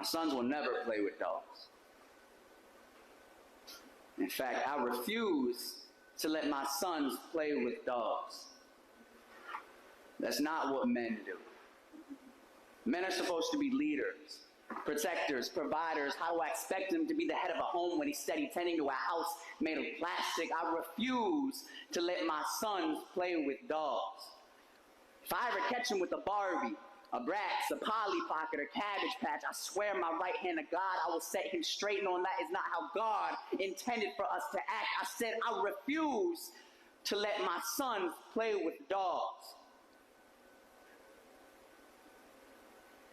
My sons will never play with dolls. In fact, I refuse to let my sons play with dolls. That's not what men do. Men are supposed to be leaders, protectors, providers. How do I expect him to be the head of a home when he's steady tending to a house made of plastic? I refuse to let my sons play with dolls. If I ever catch him with a Barbie, a Bratz, a Polly Pocket, or Cabbage Patch, I swear my right hand to God, I will set him straight, knowing that is not how God intended for us to act. I said I refuse to let my sons play with dolls.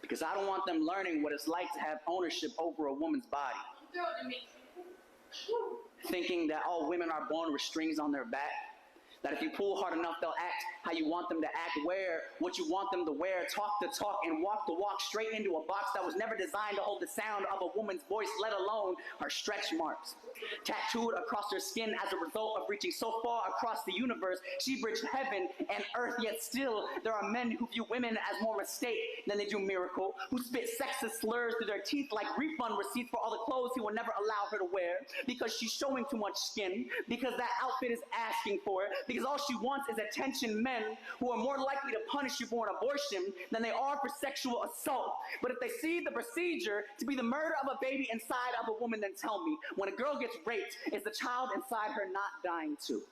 Because I don't want them learning what it's like to have ownership over a woman's body. Thinking that all women are born with strings on their back. That if you pull hard enough, they'll act how you want them to act, wear what you want them to wear, talk the talk, and walk the walk straight into a box that was never designed to hold the sound of a woman's voice, let alone her stretch marks. Tattooed across her skin as a result of reaching so far across the universe, she bridged heaven and earth, yet still there are men who view women as more mistake than they do miracle, who spit sexist slurs through their teeth like refund receipts for all the clothes he will never allow her to wear, because she's showing too much skin, because that outfit is asking for it, because all she wants is attention. Men who are more likely to punish you for an abortion than they are for sexual assault. But if they see the procedure to be the murder of a baby inside of a woman, then tell me, when a girl gets raped, is the child inside her not dying too?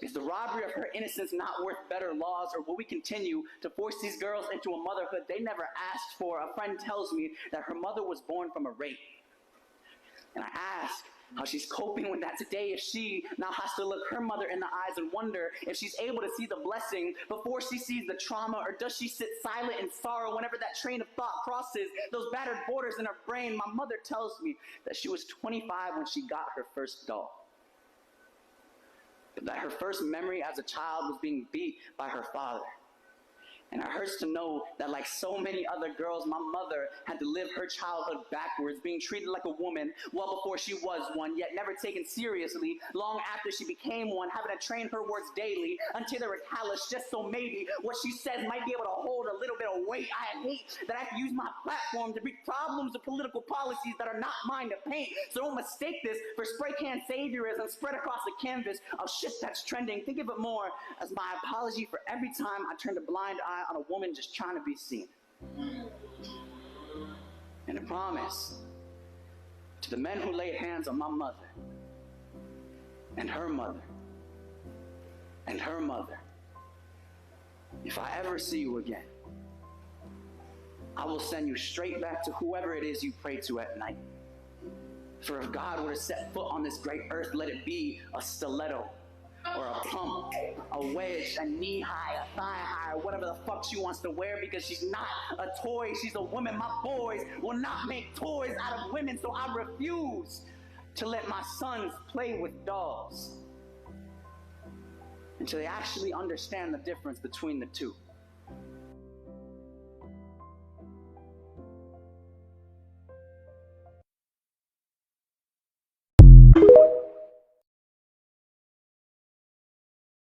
Is the robbery of her innocence not worth better laws, or will we continue to force these girls into a motherhood they never asked for? A friend tells me that her mother was born from a rape. And I ask how she's coping with that today, if she now has to look her mother in the eyes and wonder if she's able to see the blessing before she sees the trauma, or does she sit silent in sorrow whenever that train of thought crosses those battered borders in her brain? My mother tells me that she was 25 when she got her first doll. That her first memory as a child was being beat by her father. And it hurts to know that, like so many other girls, my mother had to live her childhood backwards, being treated like a woman well before she was one, yet never taken seriously long after she became one, having to train her words daily until they were callous, just so maybe what she says might be able to hold a little bit of weight. I hate that I have to use my platform to beat problems of political policies that are not mine to paint. So don't mistake this for spray can saviorism spread across the canvas of shit that's trending. Think of it more as my apology for every time I turned a blind eye on a woman just trying to be seen. And a promise to the men who laid hands on my mother, and her mother, and her mother: if I ever see you again, I will send you straight back to whoever it is you pray to at night. For if God were to set foot on this great earth, let it be a stiletto, or a pump, a wedge, a knee-high, a thigh-high, or whatever the fuck she wants to wear, because she's not a toy, she's a woman. My boys will not make toys out of women, so I refuse to let my sons play with dolls until they actually understand the difference between the two.